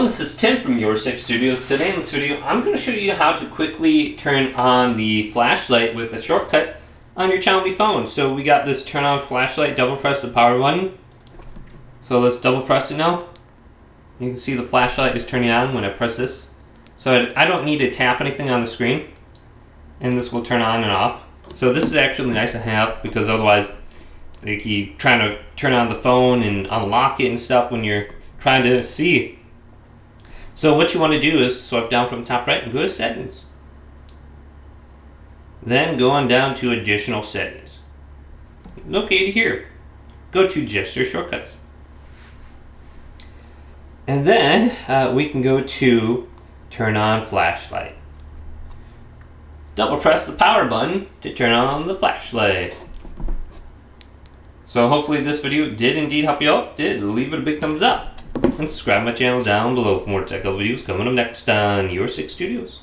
this is Tim from Your Six Studios. Today in this video, I'm going to show you how to quickly turn on the flashlight with a shortcut on your Xiaomi phone. So we got this turn on flashlight, double press the power button. So let's double press it now. You can see the flashlight is turning on when I press this. So I don't need to tap anything on the screen, and this will turn on and off. So this is actually nice to have, because otherwise they keep trying to turn on the phone and unlock it and stuff when you're trying to see. So what you want to do is swipe down from top right and go to settings. Then go on down to additional settings. Located here. Go to gesture shortcuts. And then we can go to turn on flashlight. Double press the power button to turn on the flashlight. So hopefully this video did indeed help you out. Did, leave it a big thumbs up. And subscribe to my channel down below for more tech videos coming up next on Your Six Studios.